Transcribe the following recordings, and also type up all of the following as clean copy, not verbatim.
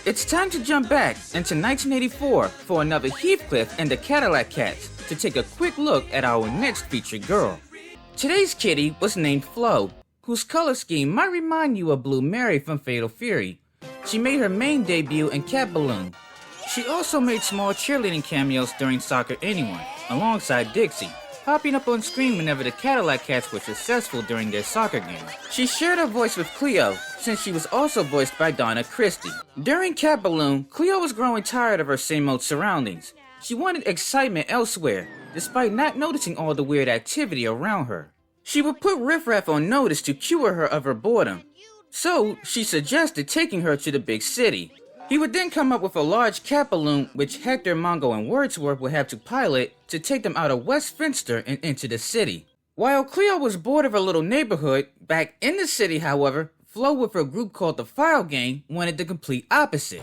It's time to jump back into 1984 for another Heathcliff and the Cadillac Cats to take a quick look at our next featured girl. Today's kitty was named Flo, whose color scheme might remind you of Blue Mary from Fatal Fury. She made her main debut in Cat Balloon. She also made small cheerleading cameos during Soccer Anyone, alongside Dixie, popping up on screen whenever the Cadillac Cats were successful during their soccer game. She shared her voice with Cleo, since she was also voiced by Donna Christie. During Cat Balloon, Cleo was growing tired of her same old surroundings. She wanted excitement elsewhere, despite not noticing all the weird activity around her. She would put Riff Raff on notice to cure her of her boredom, so she suggested taking her to the big city. He would then come up with a large cat balloon which Hector, Mongo, and Wordsworth would have to pilot to take them out of Westminster and into the city. While Cleo was bored of her little neighborhood, back in the city, however, Flo with her group called the File Gang wanted the complete opposite.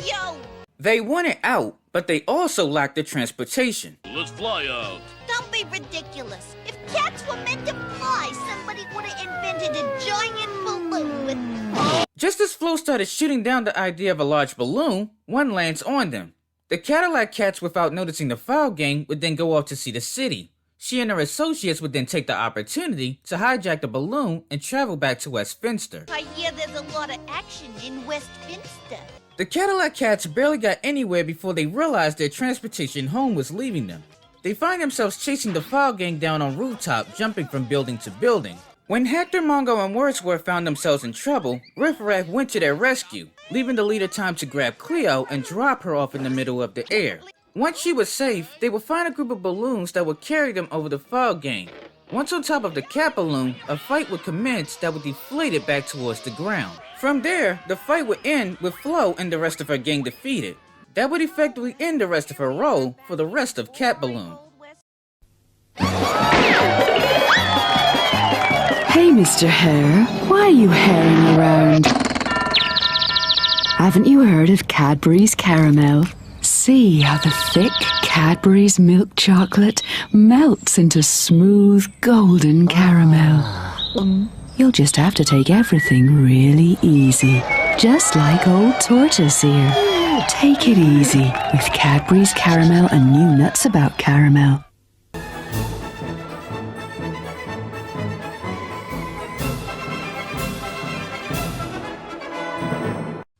Yo! They wanted out, but they also lacked the transportation. Let's fly out. Don't be ridiculous. If cats were meant to fly, somebody would have invented a giant balloon with... Just as Flo started shooting down the idea of a large balloon, one lands on them. The Cadillac Cats, without noticing the File Gang, would then go off to see the city. She and her associates would then take the opportunity to hijack the balloon and travel back to Westminster. I hear there's a lot of action in Westminster. The Cadillac Cats barely got anywhere before they realized their transportation home was leaving them. They find themselves chasing the File Gang down on rooftop, jumping from building to building. When Hector, Mongo, and Wordsworth found themselves in trouble, Riff Raff went to their rescue, leaving the leader time to grab Cleo and drop her off in the middle of the air. Once she was safe, they would find a group of balloons that would carry them over the File Gang. Once on top of the cat balloon, a fight would commence that would deflate it back towards the ground. From there, the fight would end with Flo and the rest of her gang defeated. That would effectively end the rest of her role for the rest of Cat Balloon. Hey, Mr. Hare, why are you herring around? Haven't you heard of Cadbury's Caramel? See how the thick Cadbury's milk chocolate melts into smooth golden caramel. You'll just have to take everything really easy, just like old Tortoise here. Take it easy with Cadbury's Caramel and new nuts about caramel.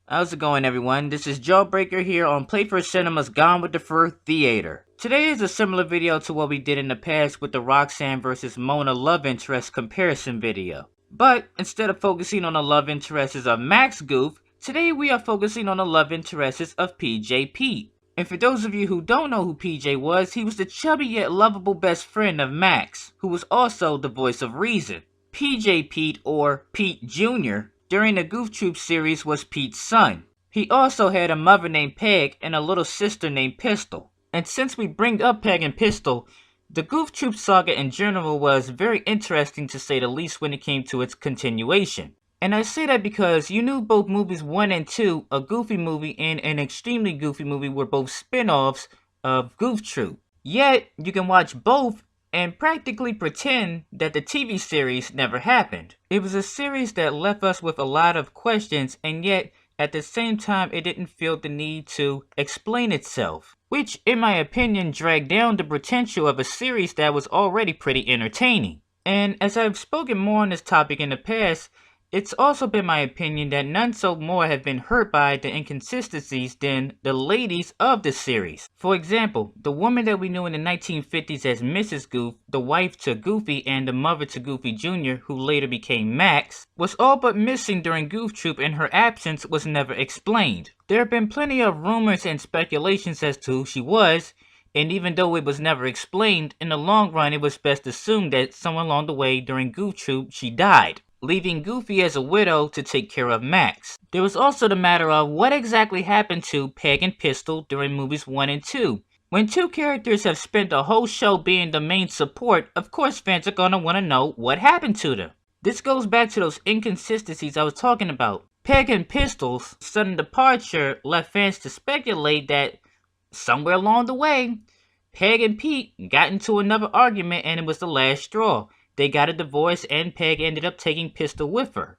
How's it going, everyone? This is Jawbreaker here on Playfur Cinema's Gone with the Fur Theater. Today is a similar video to what we did in the past with the Roxanne vs. Mona love interest comparison video. But instead of focusing on the love interests of Max Goof, today we are focusing on the love interests of PJ Pete. And for those of you who don't know who PJ was, he was the chubby yet lovable best friend of Max, who was also the voice of reason. PJ Pete, or Pete Jr., during the Goof Troop series was Pete's son. He also had a mother named Peg and a little sister named Pistol. And since we bring up Peg and Pistol, the Goof Troop saga in general was very interesting to say the least when it came to its continuation. And I say that because you knew both movies 1 and 2, a Goofy movie and an extremely Goofy movie, were both spin-offs of Goof Troop. Yet, you can watch both and practically pretend that the TV series never happened. It was a series that left us with a lot of questions, and yet, at the same time, it didn't feel the need to explain itself, which, in my opinion, dragged down the potential of a series that was already pretty entertaining. And as I've spoken more on this topic in the past, it's also been my opinion that none so more have been hurt by the inconsistencies than the ladies of the series. For example, the woman that we knew in the 1950s as Mrs. Goof, the wife to Goofy and the mother to Goofy Jr., who later became Max, was all but missing during Goof Troop, and her absence was never explained. There have been plenty of rumors and speculations as to who she was, and even though it was never explained, in the long run it was best assumed that somewhere along the way during Goof Troop she died, leaving Goofy as a widow to take care of Max. There was also the matter of what exactly happened to Peg and Pistol during movies 1 and 2. When two characters have spent a whole show being the main support, of course fans are gonna want to know what happened to them. This goes back to those inconsistencies I was talking about. Peg and Pistol's sudden departure left fans to speculate that somewhere along the way, Peg and Pete got into another argument and it was the last straw. They got a divorce and Peg ended up taking Pistol with her.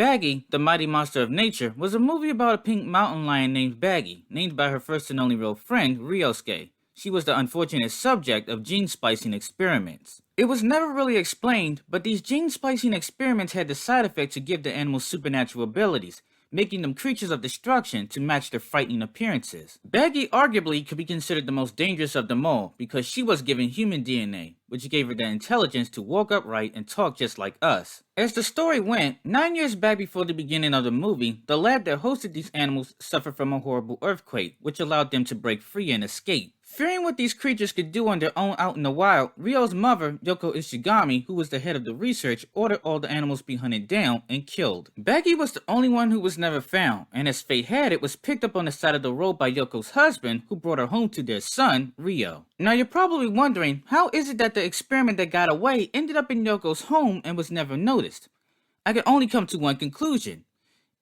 Bagi, the Mighty Monster of Nature, was a movie about a pink mountain lion named Bagi, named by her first and only real friend, Ryosuke. She was the unfortunate subject of gene splicing experiments. It was never really explained, but these gene splicing experiments had the side effect to give the animals supernatural abilities, making them creatures of destruction to match their frightening appearances. Bagi arguably could be considered the most dangerous of them all because she was given human DNA, which gave her the intelligence to walk upright and talk just like us. As the story went, 9 years back before the beginning of the movie, the lab that hosted these animals suffered from a horrible earthquake, which allowed them to break free and escape. Fearing what these creatures could do on their own out in the wild, Ryo's mother, Yoko Ishigami, who was the head of the research, ordered all the animals be hunted down and killed. Bagi was the only one who was never found, and as fate had it, was picked up on the side of the road by Yoko's husband, who brought her home to their son, Ryo. Now you're probably wondering, how is it that the experiment that got away ended up in Yoko's home and was never noticed? I can only come to one conclusion.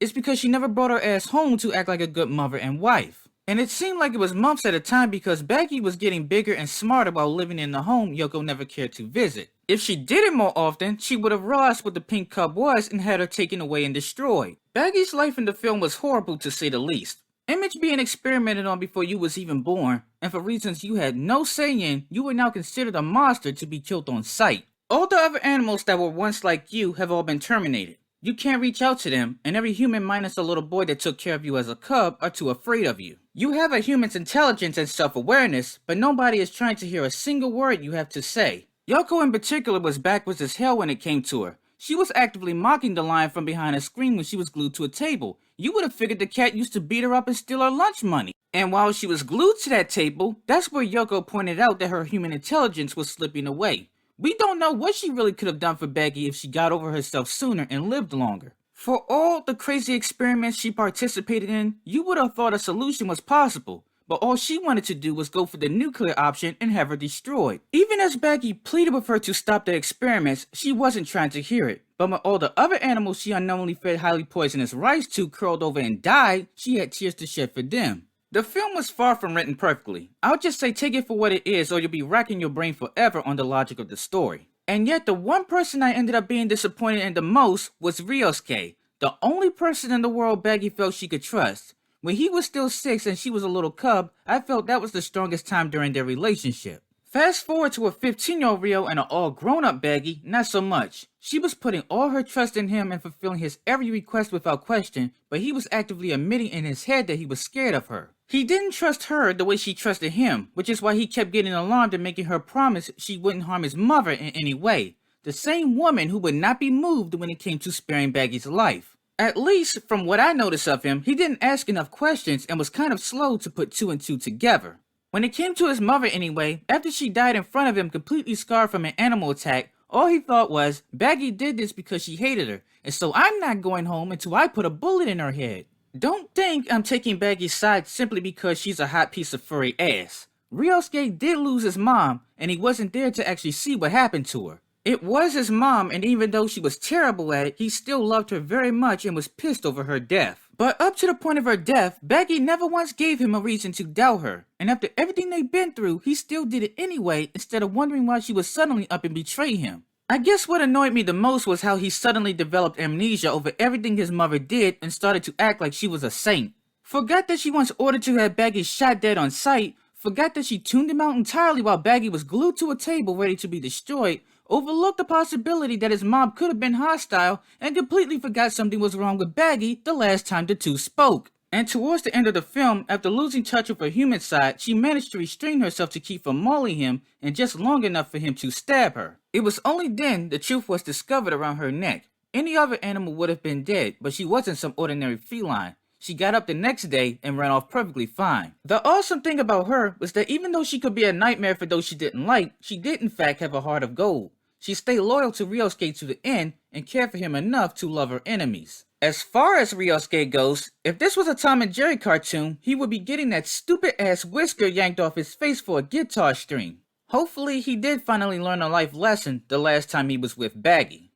It's because she never brought her ass home to act like a good mother and wife. And it seemed like it was months at a time because Bagi was getting bigger and smarter while living in the home Yoko never cared to visit. If she did it more often, she would have realized what the pink cub was and had her taken away and destroyed. Bagi's life in the film was horrible to say the least. Image being experimented on before you was even born, and for reasons you had no say in, you were now considered a monster to be killed on sight. All the other animals that were once like you have all been terminated. You can't reach out to them, and every human minus the little boy that took care of you as a cub are too afraid of you. You have a human's intelligence and self-awareness, but nobody is trying to hear a single word you have to say. Yoko in particular was backwards as hell when it came to her. She was actively mocking the lion from behind a screen when she was glued to a table. You would have figured the cat used to beat her up and steal her lunch money. And while she was glued to that table, that's where Yoko pointed out that her human intelligence was slipping away. We don't know what she really could have done for Bagi if she got over herself sooner and lived longer. For all the crazy experiments she participated in, you would have thought a solution was possible, but all she wanted to do was go for the nuclear option and have her destroyed. Even as Bagi pleaded with her to stop the experiments, she wasn't trying to hear it. But when all the other animals she unknowingly fed highly poisonous rice to curled over and died, she had tears to shed for them. The film was far from written perfectly. I'll just say take it for what it is or you'll be racking your brain forever on the logic of the story. And yet the one person I ended up being disappointed in the most was Ryosuke, the only person in the world Bagi felt she could trust. When he was still 6 and she was a little cub, I felt that was the strongest time during their relationship. Fast forward to a 15-year-old Ryo and an all-grown-up Bagi, not so much. She was putting all her trust in him and fulfilling his every request without question, but he was actively admitting in his head that he was scared of her. He didn't trust her the way she trusted him, which is why he kept getting alarmed and making her promise she wouldn't harm his mother in any way. The same woman who would not be moved when it came to sparing Bagi's life. At least, from what I noticed of him, he didn't ask enough questions and was kind of slow to put 2 and 2 together. When it came to his mother anyway, after she died in front of him completely scarred from an animal attack, all he thought was, Bagi did this because she hated her, and so I'm not going home until I put a bullet in her head. Don't think I'm taking Bagi's side simply because she's a hot piece of furry ass. Ryosuke did lose his mom, and he wasn't there to actually see what happened to her. It was his mom, and even though she was terrible at it, he still loved her very much and was pissed over her death. But up to the point of her death, Bagi never once gave him a reason to doubt her. And after everything they'd been through, he still did it anyway instead of wondering why she would suddenly up and betray him. I guess what annoyed me the most was how he suddenly developed amnesia over everything his mother did and started to act like she was a saint. Forgot that she once ordered to have Bagi shot dead on sight, forgot that she tuned him out entirely while Bagi was glued to a table ready to be destroyed, overlooked the possibility that his mom could have been hostile, and completely forgot something was wrong with Bagi the last time the two spoke. And towards the end of the film, after losing touch with her human side, she managed to restrain herself to keep from mauling him and just long enough for him to stab her. It was only then the truth was discovered around her neck. Any other animal would have been dead, but she wasn't some ordinary feline. She got up the next day and ran off perfectly fine. The awesome thing about her was that even though she could be a nightmare for those she didn't like, she did in fact have a heart of gold. She stayed loyal to Ryosuke to the end and cared for him enough to love her enemies. As far as Ryosuke goes, if this was a Tom and Jerry cartoon, he would be getting that stupid ass whisker yanked off his face for a guitar string. Hopefully he did finally learn a life lesson the last time he was with Bagi.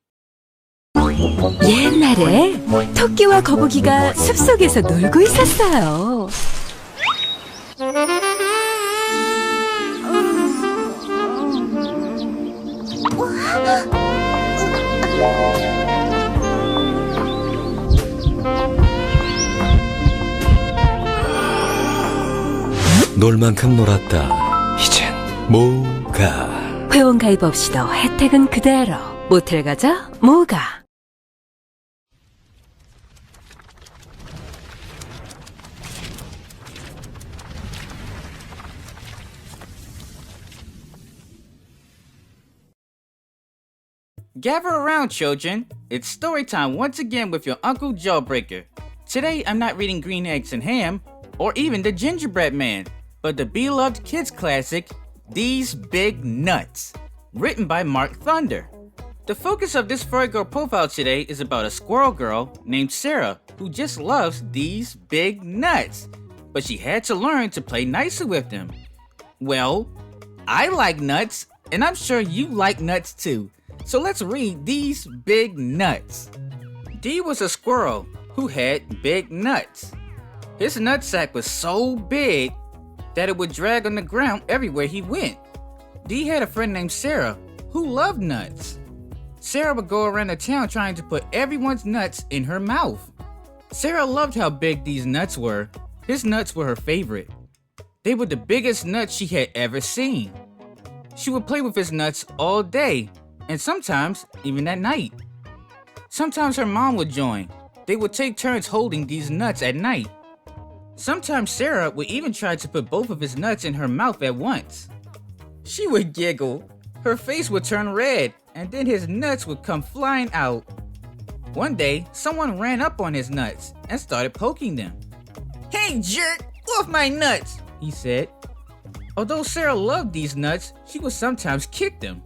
옛날에 토끼와 거북이가 숲속에서 놀고 있었어요. 놀 만큼 놀았다. 이젠 뭐가. 회원 가입 없이도 혜택은 그대로. 모텔 가자, 뭐가. Gather around, children. It's story time once again with your Uncle Jawbreaker. Today, I'm not reading Green Eggs and Ham, or even The Gingerbread Man, but the beloved kids classic, These Big Nuts, written by Mark Thunder. The focus of this furry girl profile today is about a squirrel girl named Sarah who just loves these big nuts, but she had to learn to play nicer with them. Well, I like nuts, and I'm sure you like nuts too. So let's read These Big Nuts. D was a squirrel who had big nuts. His nutsack was so big that it would drag on the ground everywhere he went. D had a friend named Sarah who loved nuts. Sarah would go around the town trying to put everyone's nuts in her mouth. Sarah loved how big these nuts were. His nuts were her favorite. They were the biggest nuts she had ever seen. She would play with his nuts all day, and sometimes even at night. Sometimes her mom would join. They would take turns holding these nuts at night. Sometimes Sarah would even try to put both of his nuts in her mouth at once. She would giggle, her face would turn red, and then his nuts would come flying out. One day, someone ran up on his nuts and started poking them. "Hey jerk, off my nuts," he said. Although Sarah loved these nuts, she would sometimes kick them.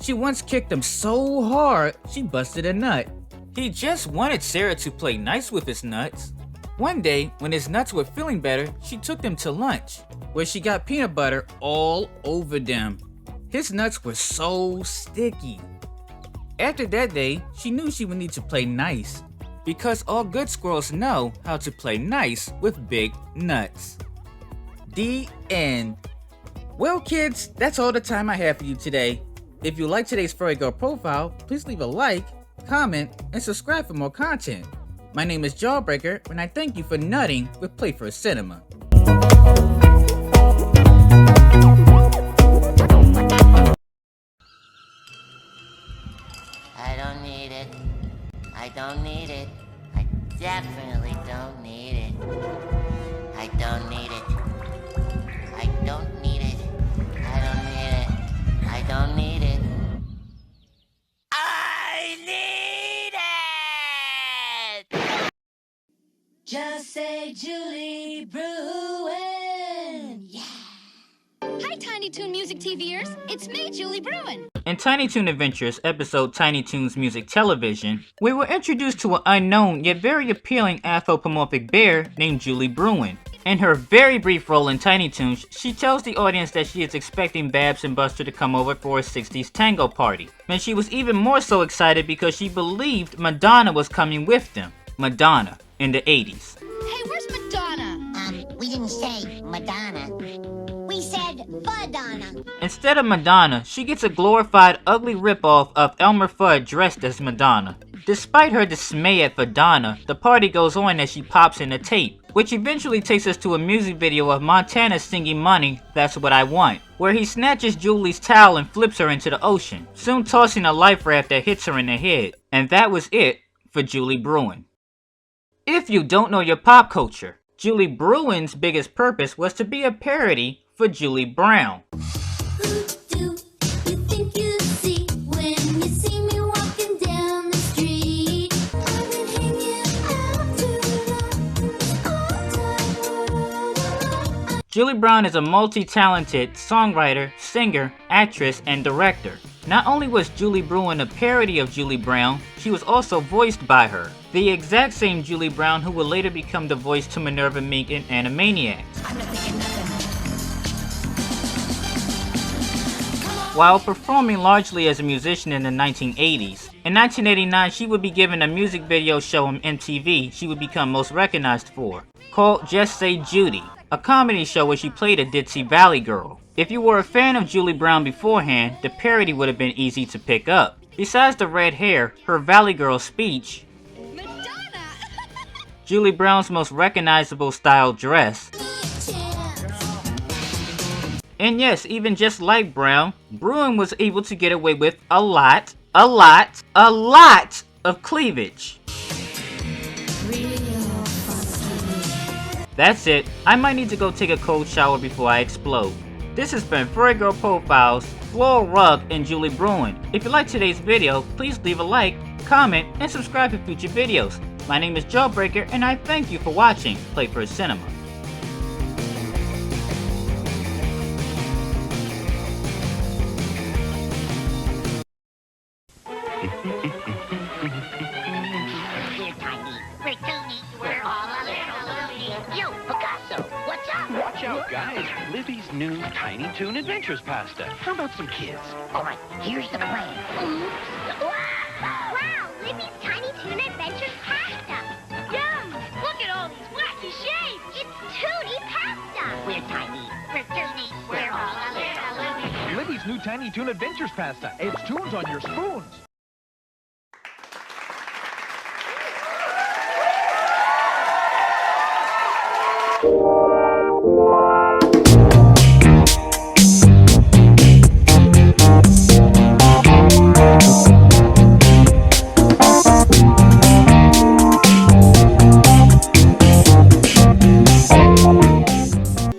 She once kicked him so hard, she busted a nut. He just wanted Sarah to play nice with his nuts. One day, when his nuts were feeling better, she took them to lunch, where she got peanut butter all over them. His nuts were so sticky. After that day, she knew she would need to play nice, because all good squirrels know how to play nice with big nuts. The end. Well kids, that's all the time I have for you today. If you like today's furry girl profile, please leave a like, comment, and subscribe for more content. My name is Jawbreaker, and I thank you for nutting with Playfur Cinema. I don't need it. I don't need it. I definitely don't need it. I don't need it. I don't need it. I don't need it. I don't need it. I need it! Just say Julie Bruin. Yeah. Hi, Tiny Toon Music TVers. It's me, Julie Bruin. In Tiny Toon Adventures, episode Tiny Toons Music Television, we were introduced to an unknown yet very appealing anthropomorphic bear named Julie Bruin. In her very brief role in Tiny Toons, she tells the audience that she is expecting Babs and Buster to come over for a 60s tango party. And she was even more so excited because she believed Madonna was coming with them. Madonna, in the 80s. Hey, where's Madonna? We didn't say Madonna. We said Badonna. Instead of Madonna, she gets a glorified ugly ripoff of Elmer Fudd dressed as Madonna. Despite her dismay at Madonna, the party goes on as she pops in a tape, which eventually takes us to a music video of Montana singing Money, That's What I Want, where he snatches Julie's towel and flips her into the ocean, soon tossing a life raft that hits her in the head. And that was it for Julie Bruin. If you don't know your pop culture, Julie Bruin's biggest purpose was to be a parody for Julie Brown. Julie Brown is a multi-talented songwriter, singer, actress, and director. Not only was Julie Bruin a parody of Julie Brown, she was also voiced by her. The exact same Julie Brown who would later become the voice to Minerva Mink in Animaniacs. While performing largely as a musician in the 1980s, in 1989 she would be given a music video show on MTV she would become most recognized for, called Just Say Judy, a comedy show where she played a ditzy valley girl. If you were a fan of Julie Brown beforehand, the parody would have been easy to pick up. Besides the red hair, her valley girl speech, Madonna! Julie Brown's most recognizable style dress, And yes, even just like Brown, Bruin was able to get away with a lot of cleavage. That's it. I might need to go take a cold shower before I explode. This has been Furry Girl Profiles, Floral Rug, and Julie Bruin. If you liked today's video, please leave a like, comment, and subscribe for future videos. My name is Jawbreaker, and I thank you for watching Playfur Cinema. Here, Tiny. We're Toonie. We're all a little loony. Yo, Picasso, what's up? Watch out, guys. Libby's new Tiny Toon Adventures pasta. How about some kids? All right, here's the plan. Oops. Wow, Libby's Tiny Toon Adventures pasta. Yum! Look at all these wacky shapes. It's Toonie pasta. We're tiny. We're Toonie. We're all a little loony. Libby's new Tiny Toon Adventures pasta. It's tunes on your spoons.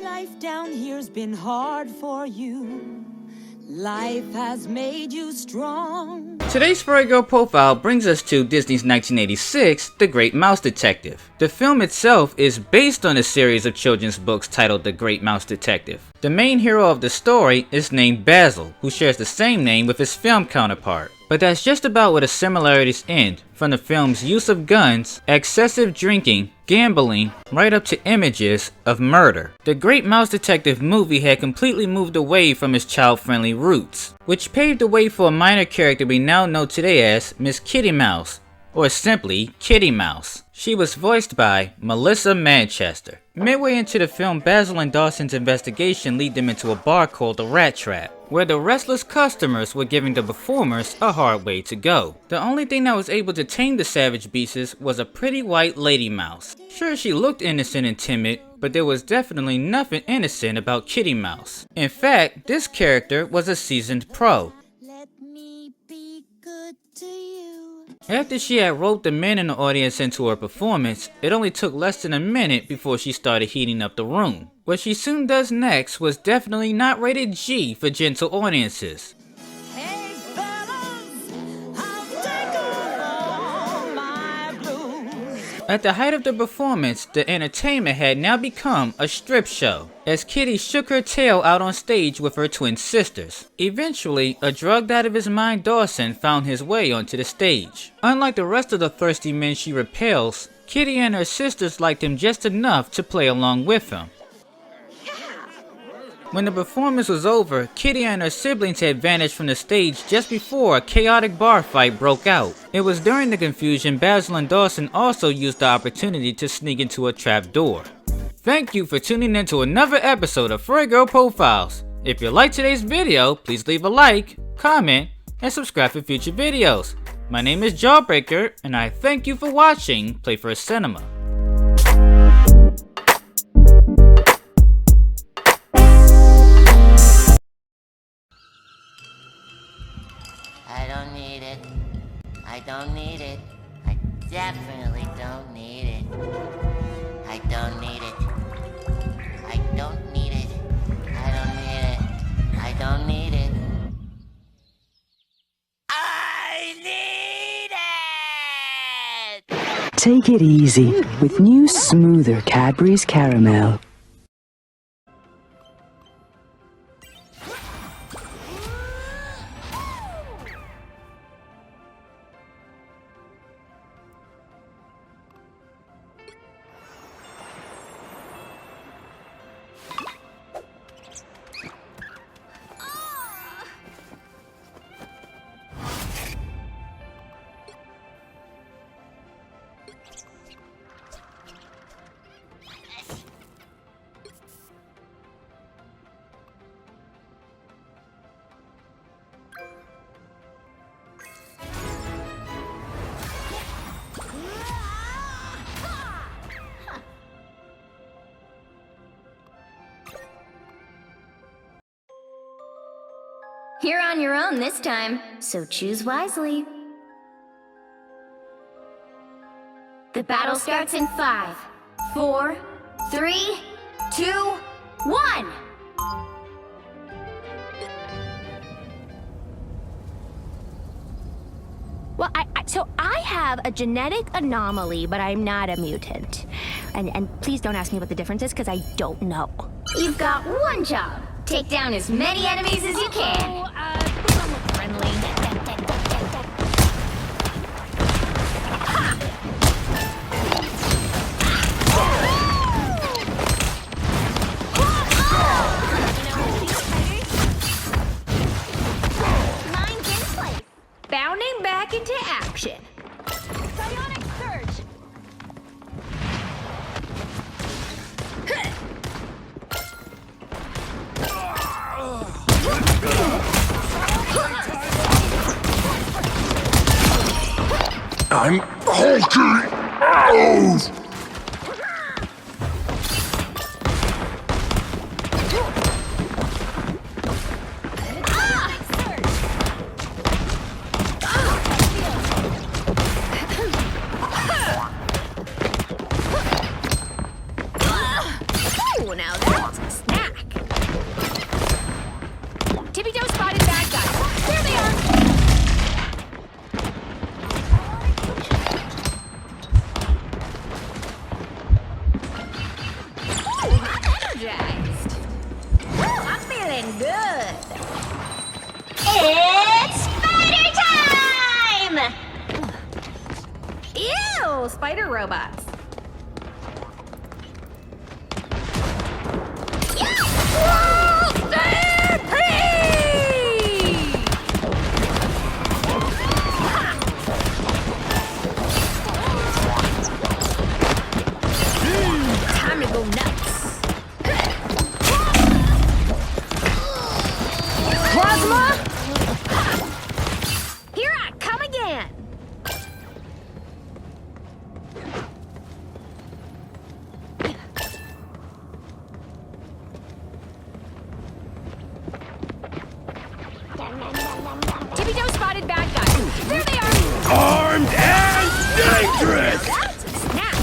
Life down here's been hard for you. Life has made you strong. Today's Furry Girl Profile brings us to Disney's 1986 The Great Mouse Detective. The film itself is based on a series of children's books titled The Great Mouse Detective. The main hero of the story is named Basil, who shares the same name with his film counterpart. But that's just about where the similarities end, from the film's use of guns, excessive drinking, gambling, right up to images of murder. The Great Mouse Detective movie had completely moved away from its child-friendly roots, which paved the way for a minor character we now know today as Miss Kitty Mouse, or simply Kitty Mouse. She was voiced by Melissa Manchester. Midway into the film, Basil and Dawson's investigation lead them into a bar called the Rat Trap, where the restless customers were giving the performers a hard way to go. The only thing that was able to tame the savage beasts was a pretty white lady mouse. Sure, she looked innocent and timid, but there was definitely nothing innocent about Kitty Mouse. In fact, this character was a seasoned pro. Let me be good to you. After she had roped the men in the audience into her performance, it only took less than a minute before she started heating up the room. What she soon does next was definitely not rated G for gentle audiences. Hey fellas, I'll take all my blues. At the height of the performance, the entertainment had now become a strip show, as Kitty shook her tail out on stage with her twin sisters. Eventually, a drugged out of his mind Dawson found his way onto the stage. Unlike the rest of the thirsty men she repels, Kitty and her sisters liked him just enough to play along with him. When the performance was over, Kitty and her siblings had vanished from the stage just before a chaotic bar fight broke out. It was during the confusion Basil and Dawson also used the opportunity to sneak into a trap door. Thank you for tuning in to another episode of Furry Girl Profiles. If you liked today's video, please leave a like, comment, and subscribe for future videos. My name is Jawbreaker, and I thank you for watching Playfur Cinema. I don't need it. I don't need it. I definitely don't need it. I don't need it. I don't need it. I don't need it. I don't need it. I need it! Take it easy with new smoother Cadbury's Caramel. You're on your own this time, so choose wisely. The battle starts in 5, 4, 3, 2, 1! Well, so I have a genetic anomaly, but I'm not a mutant. And please don't ask me what the difference is, because I don't know. You've got one job. Take down as many enemies as you can. Friendly. Bounding back into action. Psionic surge. I'm hulking out! Now that's a snack. Tippy Toe spotted bad guys. There they are. Ooh, I'm energized. I'm feeling good. It's spider time! Ew, spider robots. Tippy Toe spotted bad guys. There they are. Armed and dangerous! That's a snap.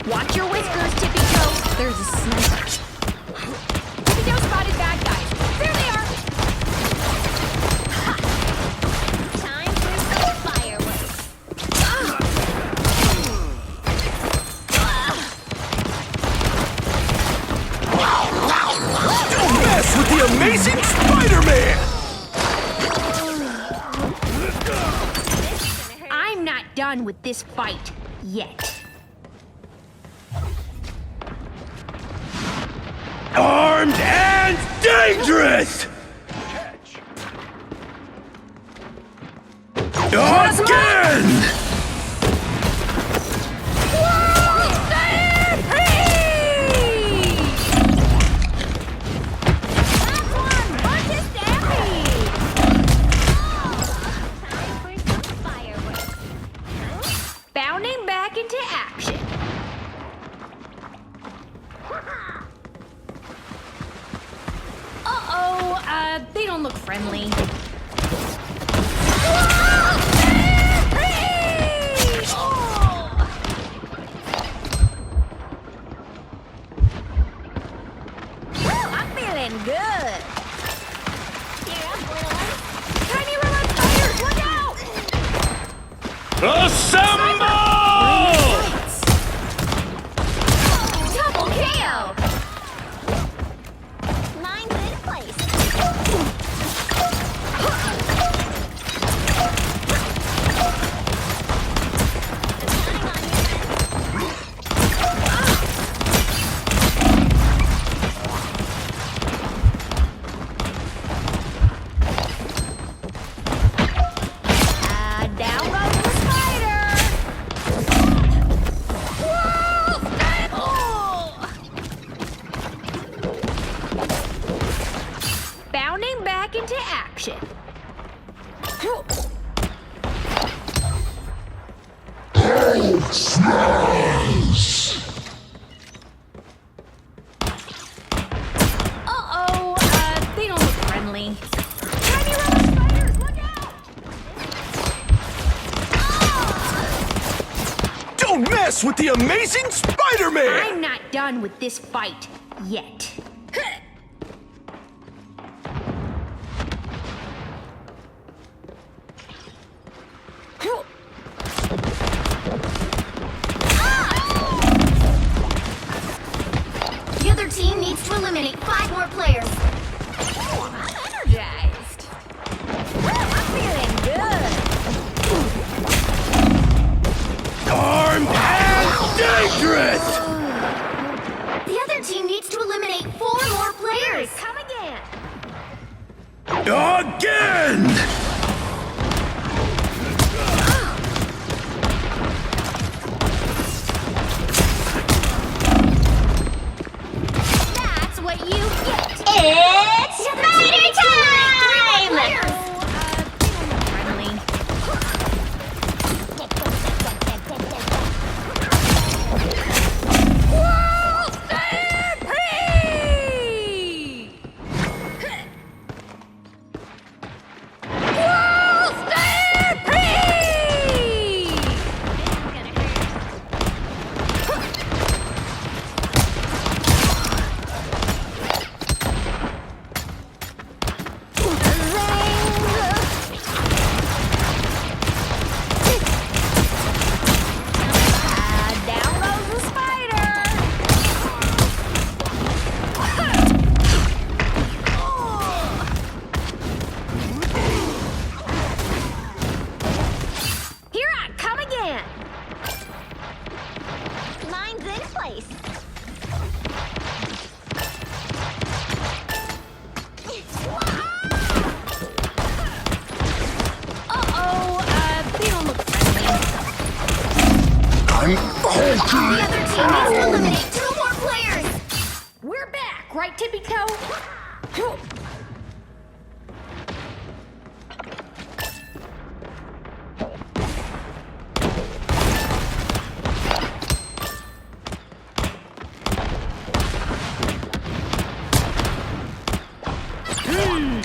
Watch your whiskers, Tippy Toe. There's a sniper. Tippy Toe spotted bad guys. There they are. Time for some fireworks. Don't mess with the amazing Spider-Man! I'm not done with this fight yet. Armed and dangerous! Again! Bounding back into action. They don't look friendly. I'm feeling good. Here up, little one. Tiny robot spiders, look out! Assemble! Double KO! action. Uh-oh, they don't look friendly. Tiny rubber spiders, look out! Don't mess with the amazing Spider-Man! I'm not done with this fight yet. The other team needs to eliminate 5 more players. I'm energized. I'm feeling good. Armed and dangerous! The other team needs to eliminate 4 more players. Come again. Again! That's what you get. It's spider time! They don't look friendly. Down goes the spider. Here I come again. Mine's in place. They don't look friendly. The other team needs to eliminate 2 more players. We're back, right, Tippy Toe?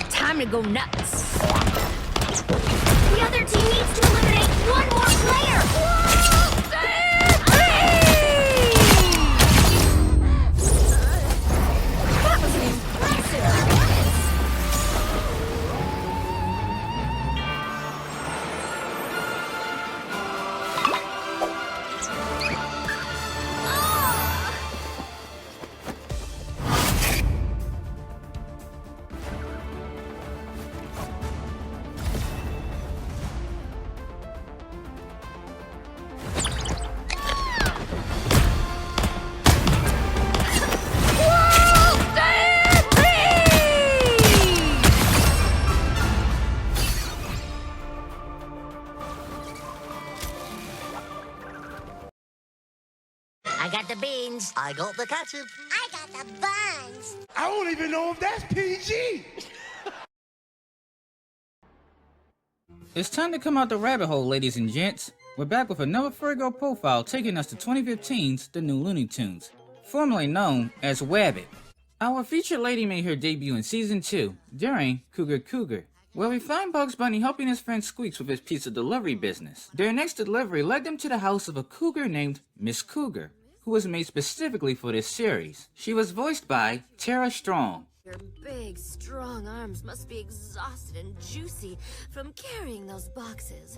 Time to go nuts. The other team needs to eliminate 1 more player. That was an impressive performance. I got the beans. I got the ketchup. I got the buns. I don't even know if that's PG! It's time to come out the rabbit hole, ladies and gents. We're back with another Furry Girl profile taking us to 2015's The New Looney Tunes, formerly known as Wabbit. Our featured lady made her debut in Season 2, during Cougar, where we find Bugs Bunny helping his friend Squeaks with his pizza delivery business. Their next delivery led them to the house of a cougar named Miss Cougar, who was made specifically for this series. She was voiced by Tara Strong. Your big, strong arms must be exhausted and juicy from carrying those boxes.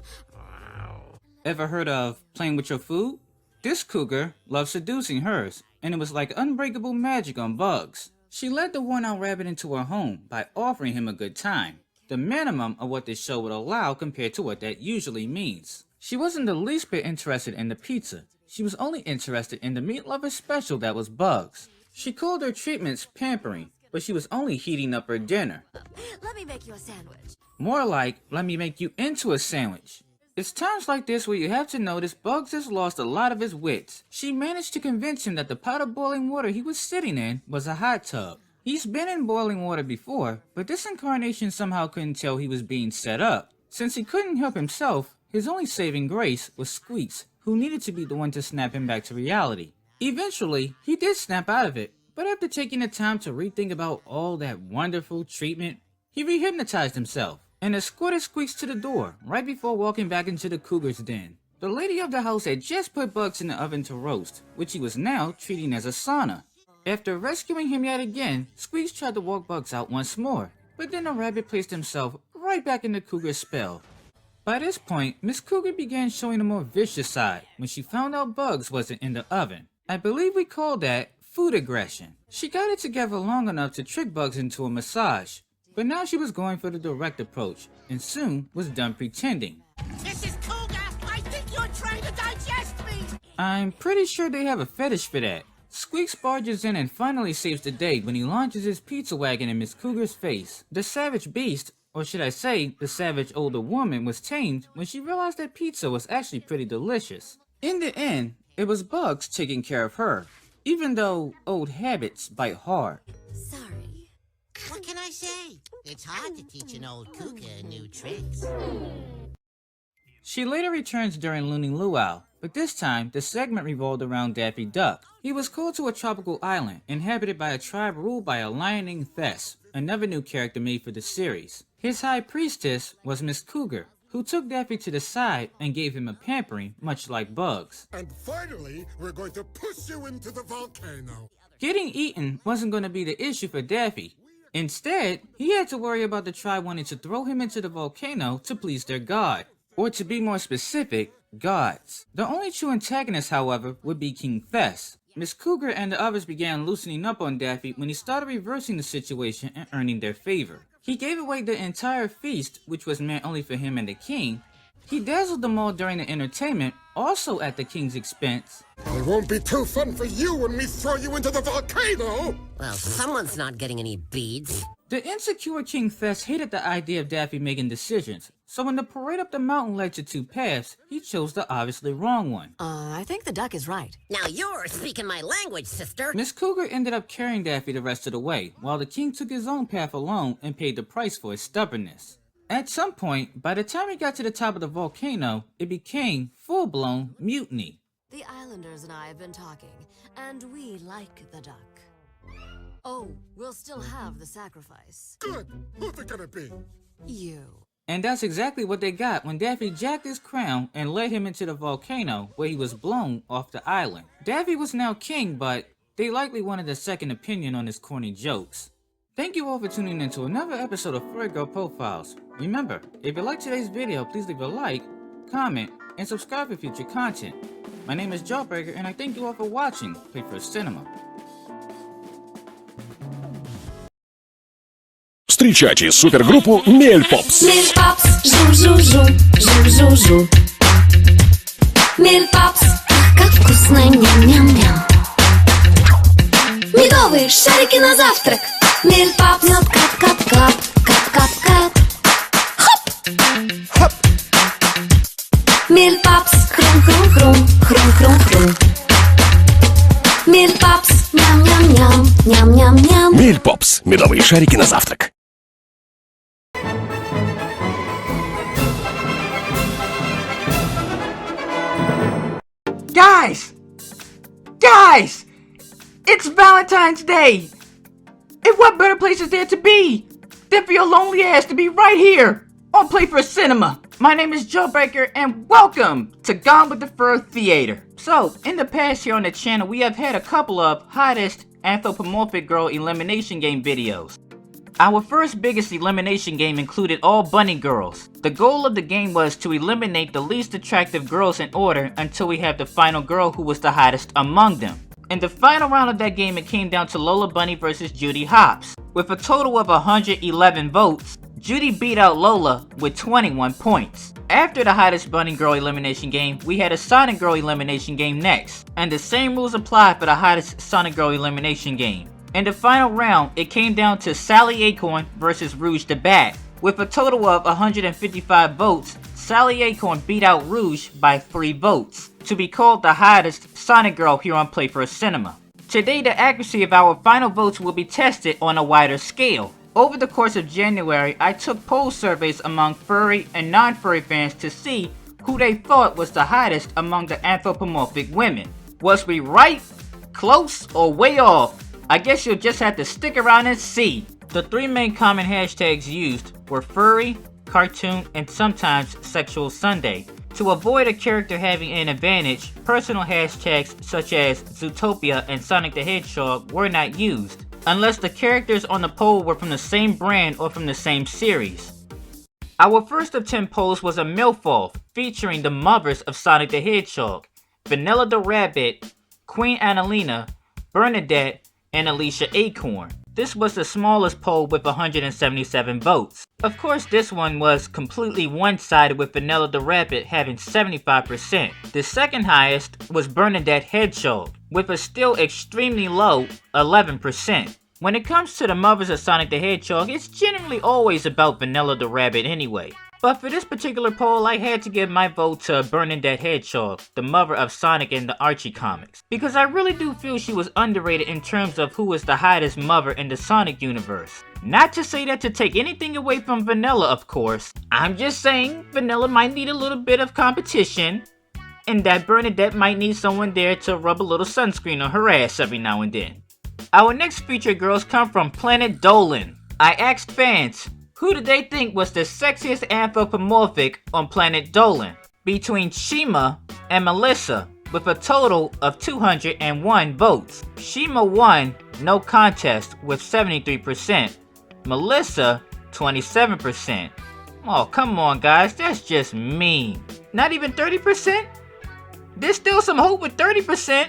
Ever heard of playing with your food? This cougar loved seducing hers, and it was like unbreakable magic on Bugs. She led the worn-out rabbit into her home by offering him a good time, the minimum of what this show would allow compared to what that usually means. She wasn't the least bit interested in the pizza. She was only interested in the meat lover special that was Bugs. She called her treatments pampering, but she was only heating up her dinner. Let me make you a sandwich. More like, let me make you into a sandwich. It's times like this where you have to notice Bugs has lost a lot of his wits. She managed to convince him that the pot of boiling water he was sitting in was a hot tub. He's been in boiling water before, but this incarnation somehow couldn't tell he was being set up. Since he couldn't help himself, his only saving grace was Squeaks, who needed to be the one to snap him back to reality. Eventually, he did snap out of it, but after taking the time to rethink about all that wonderful treatment, he re-hypnotized himself and escorted Squeaks to the door right before walking back into the Cougar's den. The lady of the house had just put Bugs in the oven to roast, which he was now treating as a sauna. After rescuing him yet again, Squeaks tried to walk Bugs out once more, but then the rabbit placed himself right back in the Cougar's spell. By this point, Miss Cougar began showing a more vicious side when she found out Bugs wasn't in the oven. I believe we call that food aggression. She got it together long enough to trick Bugs into a massage, but now she was going for the direct approach, and soon was done pretending. Mrs. Cougar, I think you're trying to digest me! I'm pretty sure they have a fetish for that. Squeaks barges in and finally saves the day when he launches his pizza wagon in Miss Cougar's face. The savage beast, or should I say, the savage older woman, was tamed when she realized that pizza was actually pretty delicious. In the end, it was Bugs taking care of her, even though old habits bite hard. Sorry. What can I say? It's hard to teach an old cougar new tricks. She later returns during Looning Luau, but this time the segment revolved around Daffy Duck. He was called to a tropical island inhabited by a tribe ruled by a lion named Fess, another new character made for the series. His high priestess was Miss Cougar, who took Daffy to the side and gave him a pampering much like Bugs. And finally, we're going to push you into the volcano. Getting eaten wasn't going to be the issue for Daffy. Instead, he had to worry about the tribe wanting to throw him into the volcano to please their god. Or to be more specific, gods. The only true antagonist, however, would be King Fess. Miss Cougar and the others began loosening up on Daffy when he started reversing the situation and earning their favor. He gave away the entire feast, which was meant only for him and the king. He dazzled them all during the entertainment, also at the king's expense. It won't be too fun for you when we throw you into the volcano! Well, someone's not getting any beads. The insecure King Fess hated the idea of Daffy making decisions, so when the parade up the mountain led to two paths, he chose the obviously wrong one. I think the duck is right. Now you're speaking my language, sister. Miss Cougar ended up carrying Daffy the rest of the way, while the king took his own path alone and paid the price for his stubbornness. At some point, by the time he got to the top of the volcano, it became full-blown mutiny. The islanders and I have been talking, and we like the duck. Oh, we'll still have the sacrifice. Good! Who's it gonna be? You. And that's exactly what they got when Daffy jacked his crown and led him into the volcano where he was blown off the island. Daffy was now king, but they likely wanted a second opinion on his corny jokes. Thank you all for tuning in to another episode of Furry Girl Profiles. Remember, if you liked today's video, please leave a like, comment, and subscribe for future content. My name is Jawbreaker, and I thank you all for watching Playfur Cinema. Встречайте супергруппу Мельпопс. Мельпопс, жу-жу-жу, жу-жу-жу. Мельпопс, как вкусно, ням-ням-ням. Медовые шарики на завтрак. Мельпопс, мед, кап-кап-кап, кап-кап-кап. Хоп! Хоп! Мельпопс, хрум-хрум-хрум, хрум-хрум-хрум. Мельпопс, ням-ням-ням, ням-ням-ням. Мельпопс. Медовые шарики на завтрак. Guys! It's Valentine's Day! And what better place is there to be than for your lonely ass to be right here on Playfur Cinema? My name is Jawbreaker and welcome to Gone with the Fur Theater. So, in the past here on the channel, we have had a couple of hottest anthropomorphic girl elimination game videos. Our first biggest elimination game included all bunny girls. The goal of the game was to eliminate the least attractive girls in order until we have the final girl who was the hottest among them. In the final round of that game, it came down to Lola Bunny versus Judy Hopps. With a total of 111 votes, Judy beat out Lola with 21 points. After the hottest bunny girl elimination game, we had a Sonic Girl elimination game next, and the same rules apply for the hottest Sonic Girl elimination game. In the final round, it came down to Sally Acorn versus Rouge the Bat. With a total of 155 votes, Sally Acorn beat out Rouge by 3 votes, to be called the hottest Sonic Girl here on Playfur Cinema. Today, the accuracy of our final votes will be tested on a wider scale. Over the course of January, I took poll surveys among furry and non-furry fans to see who they thought was the hottest among the anthropomorphic women. Was we right, close, or way off? I guess you'll just have to stick around and see. The 3 main common hashtags used were furry, cartoon, and sometimes sexual Sunday. To avoid a character having an advantage, personal hashtags such as Zootopia and Sonic the Hedgehog were not used, unless the characters on the poll were from the same brand or from the same series. Our first of 10 polls was a MILF-off featuring the mothers of Sonic the Hedgehog, Vanilla the Rabbit, Queen Annalena, Bernadette, and Alicia Acorn. This was the smallest poll with 177 votes. Of course, this one was completely one-sided with Vanilla the Rabbit having 75%. The second highest was Bernadette Hedgehog with a still extremely low 11%. When it comes to the mothers of Sonic the Hedgehog, it's generally always about Vanilla the Rabbit anyway. But for this particular poll, I had to give my vote to Bernadette Hedgehog, the mother of Sonic in the Archie comics, because I really do feel she was underrated in terms of who was the hottest mother in the Sonic universe. Not to say that to take anything away from Vanilla, of course. I'm just saying Vanilla might need a little bit of competition, and that Bernadette might need someone there to rub a little sunscreen on her ass every now and then. Our next featured girls come from Planet Dolan. I asked fans, who did they think was the sexiest anthropomorphic on Planet Dolan? Between Shima and Melissa, with a total of 201 votes. Shima won, no contest, with 73%. Melissa, 27%. Oh, come on guys, that's just mean. Not even 30%? There's still some hope with 30%.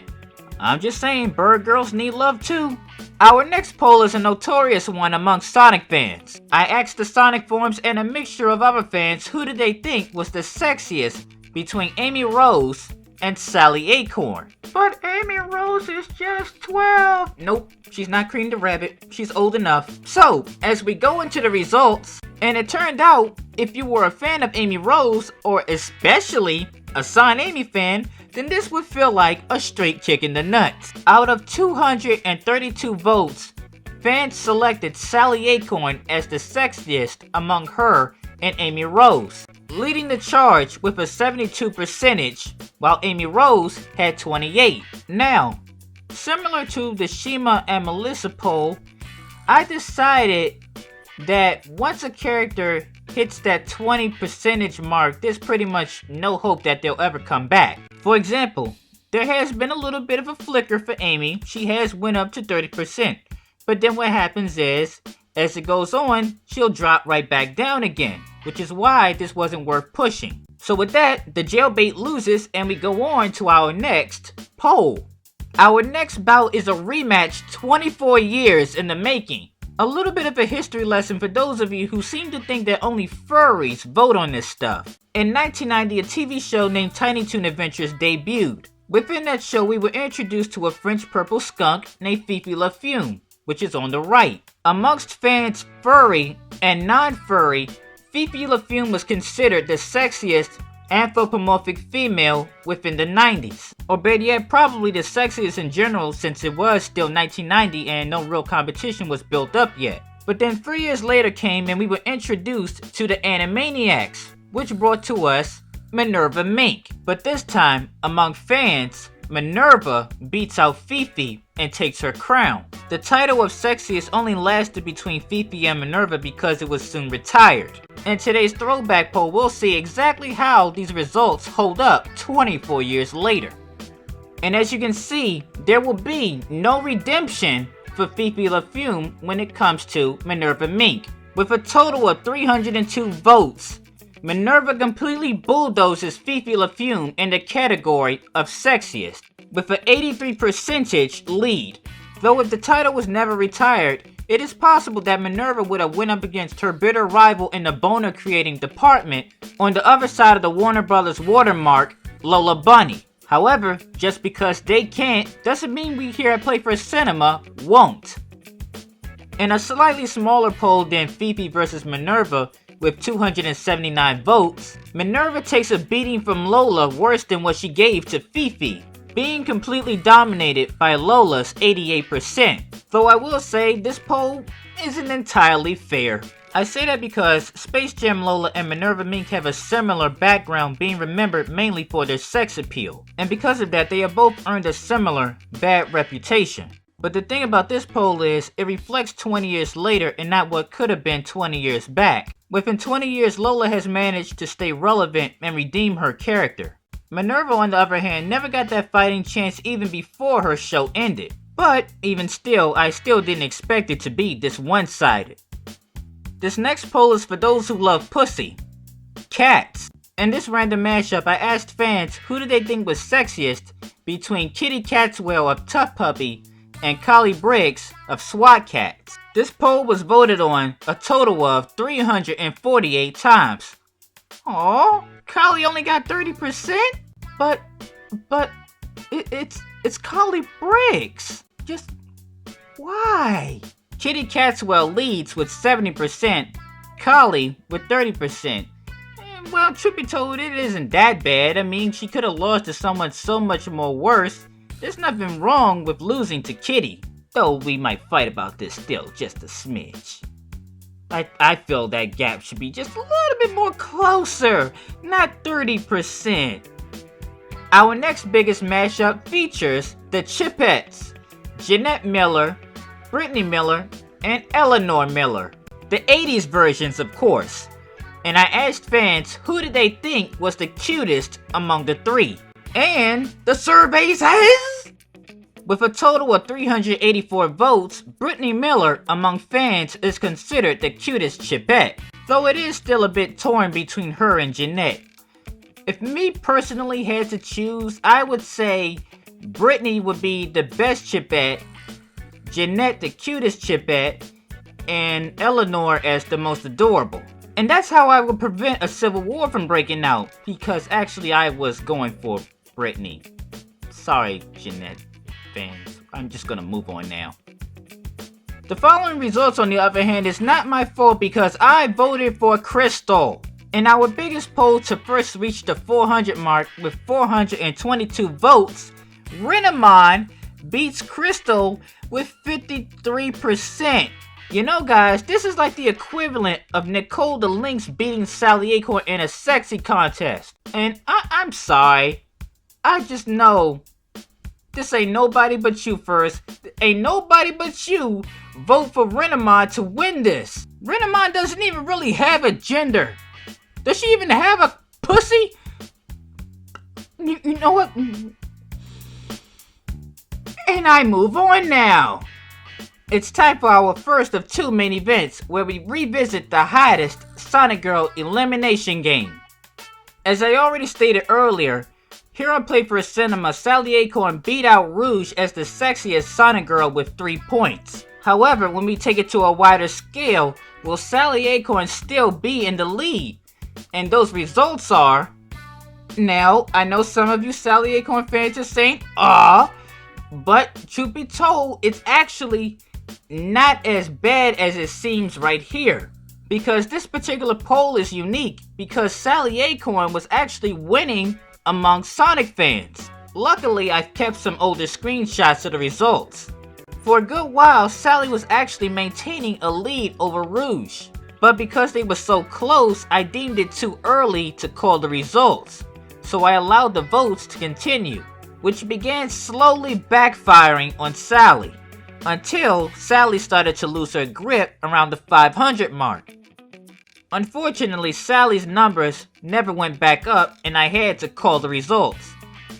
I'm just saying, bird girls need love too. Our next poll is a notorious one among Sonic fans. I asked the Sonic forums and a mixture of other fans who did they think was the sexiest between Amy Rose and Sally Acorn. But Amy Rose is just 12. Nope, she's not Cream the Rabbit. She's old enough. So, as we go into the results, and it turned out, if you were a fan of Amy Rose, or especially a Son Amy fan, then this would feel like a straight kick in the nuts. Out of 232 votes, fans selected Sally Acorn as the sexiest among her and Amy Rose, leading the charge with a 72%, while Amy Rose had 28. Now, similar to the Shima and Melissa poll, I decided that once a character hits that 20% mark, there's pretty much no hope that they'll ever come back. For example, there has been a little bit of a flicker for Amy. She has went up to 30%. But then what happens is, as it goes on, she'll drop right back down again, which is why this wasn't worth pushing. So with that, the jailbait loses and we go on to our next poll. Our next bout is a rematch 24 years in the making. A little bit of a history lesson for those of you who seem to think that only furries vote on this stuff. In 1990, a TV show named Tiny Toon Adventures debuted. Within that show, we were introduced to a French purple skunk named Fifi La Fume, which is on the right. Amongst fans furry and non-furry, Fifi La Fume was considered the sexiest anthropomorphic female within the 90s. Or better yet, probably the sexiest in general, since it was still 1990 and no real competition was built up yet. But then 3 years later came and we were introduced to the Animaniacs, which brought to us Minerva Mink. But this time, among fans, Minerva beats out Fifi and takes her crown. The title of sexiest only lasted between Fifi and Minerva because it was soon retired. In today's throwback poll, we'll see exactly how these results hold up 24 years later. And as you can see, there will be no redemption for Fifi La Fume when it comes to Minerva Mink. With a total of 302 votes, Minerva completely bulldozes Fifi La Fume in the category of sexiest, with an 83% lead. Though if the title was never retired, it is possible that Minerva would have went up against her bitter rival in the boner creating department on the other side of the Warner Brothers watermark, Lola Bunny. However, just because they can't, doesn't mean we here at Playfur Cinema won't. In a slightly smaller poll than Fifi vs Minerva, with 279 votes, Minerva takes a beating from Lola worse than what she gave to Fifi. being completely dominated by Lola's 88%. Though I will say this poll isn't entirely fair. I say that because Space Jam Lola and Minerva Mink have a similar background, being remembered mainly for their sex appeal. And because of that, they have both earned a similar bad reputation. But the thing about this poll is, it reflects 20 years later and not what could have been 20 years back. Within 20 years, Lola has managed to stay relevant and redeem her character. Minerva, on the other hand, never got that fighting chance even before her show ended. But even still, I still didn't expect it to be this one-sided. This next poll is for those who love pussy. Cats. In this random mashup, I asked fans who did they think was sexiest between Kitty Catswell of Tough Puppy and Collie Briggs of SWAT Cats. This poll was voted on a total of 348 times. Aww, Collie only got 30%? But it's Collie Briggs. Just why? Kitty Catswell leads with 70%, Collie with 30%. And well, truth be told, it isn't that bad. I mean, she could have lost to someone so much more worse. There's nothing wrong with losing to Kitty, though we might fight about this still just a smidge. I feel that gap should be just a little bit more closer, not 30%. Our next biggest mashup features the Chipettes, Jeanette Miller, Brittany Miller, and Eleanor Miller. The 80s versions, of course. And I asked fans who did they think was the cutest among the three. And the survey says, with a total of 384 votes, Brittany Miller among fans is considered the cutest Chipette, though it is still a bit torn between her and Jeanette. If me personally had to choose, I would say Brittany would be the best Chipette, Jeanette the cutest Chipette, and Eleanor as the most adorable. And that's how I would prevent a civil war from breaking out, because actually I was going for Brittany. Sorry, Jeanette fans. I'm just gonna move on now. The following results, on the other hand, is not my fault because I voted for Crystal. In our biggest poll to first reach the 400 mark with 422 votes, Renamon beats Crystal with 53%. You know guys, this is like the equivalent of Nicole the Lynx beating Sally Acorn in a sexy contest. And I'm sorry, I just know this ain't nobody but you first. Ain't nobody but you vote for Renamon to win this. Renamon doesn't even really have a gender. Does she even have a pussy? You know what? And I move on now. It's time for our first of two main events where we revisit the hottest Sonic Girl elimination game. As I already stated earlier, here on Playfur Cinema, Sally Acorn beat out Rouge as the sexiest Sonic Girl with 3 points. However, when we take it to a wider scale, will Sally Acorn still be in the lead? And those results are... Now, I know some of you Sally Acorn fans are saying, "Ah," but truth be told, it's actually not as bad as it seems right here. Because this particular poll is unique, because Sally Acorn was actually winning among Sonic fans. Luckily, I've kept some older screenshots of the results. For a good while, Sally was actually maintaining a lead over Rouge. But because they were so close, I deemed it too early to call the results. So I allowed the votes to continue, which began slowly backfiring on Sally, until Sally started to lose her grip around the 500 mark. Unfortunately, Sally's numbers never went back up and I had to call the results.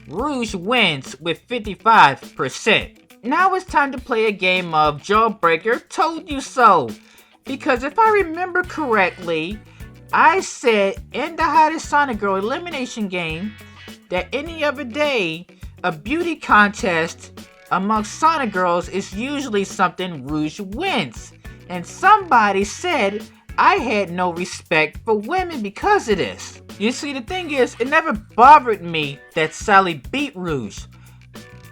Rouge wins with 55%. Now it's time to play a game of Jawbreaker Told You So. Because if I remember correctly, I said in the hottest Sonic Girl elimination game that any other day, a beauty contest amongst Sonic Girls is usually something Rouge wins. And somebody said I had no respect for women because of this. You see, the thing is, it never bothered me that Sally beat Rouge.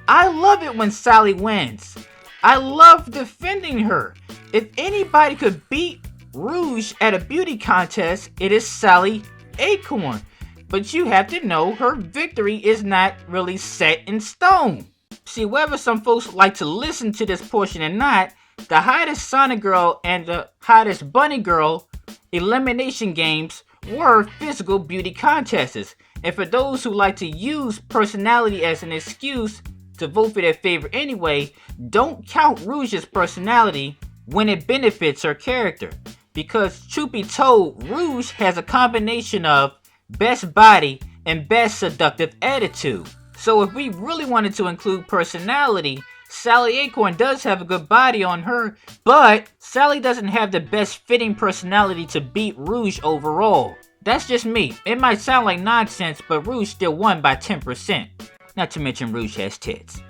I love it when Sally wins. I love defending her. If anybody could beat Rouge at a beauty contest, it is Sally Acorn. but you have to know her victory is not really set in stone. See, whether some folks like to listen to this portion or not, the hottest Sonic Girl and the hottest Bunny Girl elimination games were physical beauty contests. And for those who like to use personality as an excuse to vote for their favorite anyway, don't count Rouge's personality when it benefits her character. Because truth be told, Rouge has a combination of best body and best seductive attitude. So if we really wanted to include personality, Sally Acorn does have a good body on her, but Sally doesn't have the best fitting personality to beat Rouge overall. That's just me. It might sound like nonsense, but Rouge still won by 10%. Not to mention Rouge has tits.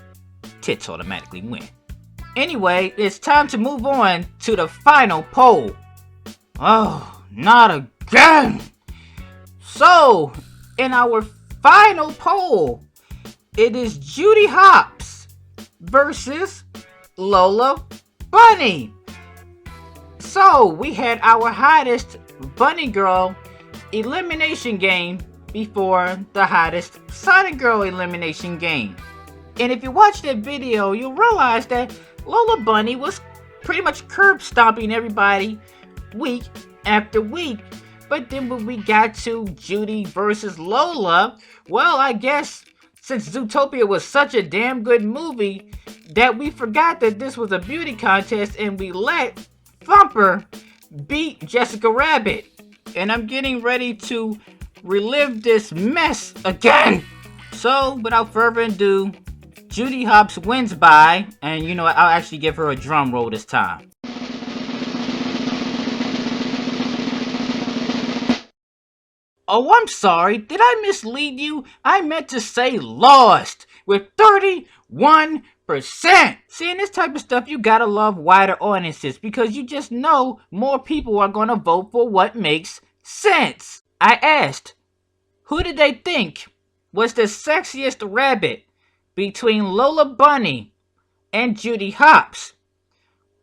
Tits automatically win. Anyway, it's time to move on to the final poll. Oh, not again! So, in our final poll, it is Judy Hopps versus Lola Bunny. So, we had our hottest Bunny Girl elimination game before the hottest Sonic Girl elimination game. And if you watch that video, you'll realize that Lola Bunny was pretty much curb stomping everybody week after week. But then when we got to Judy versus Lola, well, I guess since Zootopia was such a damn good movie that we forgot that this was a beauty contest and we let Thumper beat Jessica Rabbit. And I'm getting ready to relive this mess again. So, without further ado, Judy Hopps wins by, and you know what, I'll actually give her a drum roll this time. Oh, I'm sorry. Did I mislead you? I meant to say lost with 31%. Seeing this type of stuff, you gotta love wider audiences because you just know more people are gonna vote for what makes sense. I asked, who did they think was the sexiest rabbit between Lola Bunny and Judy Hopps?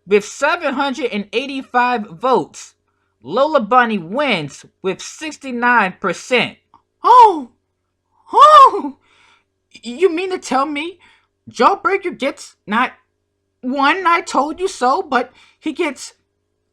With 785 votes, Lola Bunny wins with 69%. Oh! You mean to tell me Jawbreaker gets not one I told you so, but he gets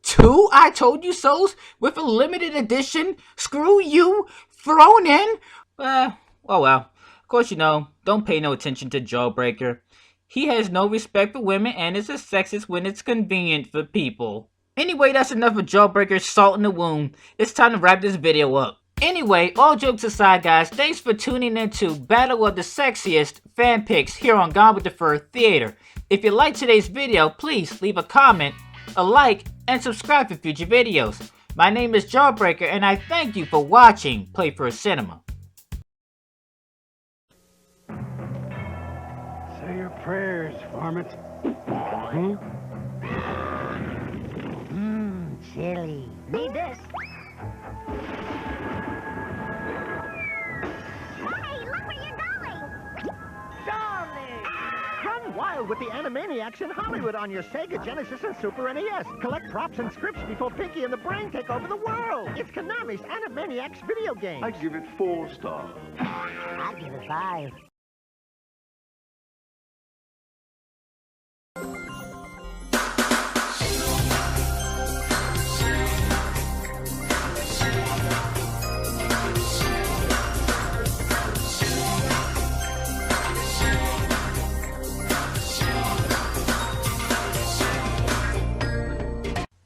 two I told you so's with a limited edition screw you thrown in? Oh well. Of course, you know, don't pay no attention to Jawbreaker. He has no respect for women and is a sexist when it's convenient for people. Anyway, that's enough of Jawbreaker's salt in the wound. It's time to wrap this video up. Anyway, all jokes aside, guys, thanks for tuning into Battle of the Sexiest fan picks here on Gone with the Fur Theater. If you liked today's video, please leave a comment, a like, and subscribe for future videos. My name is Jawbreaker, and I thank you for watching Playfur Cinema. Say your prayers, varmint. Chili. Need this. Hey, look where you're going! Darling! Run wild with the Animaniacs in Hollywood on your Sega Genesis and Super NES. Collect props and scripts before Pinky and the Brain take over the world. It's Konami's Animaniacs video game. I give it 4 stars. I'll give it 5.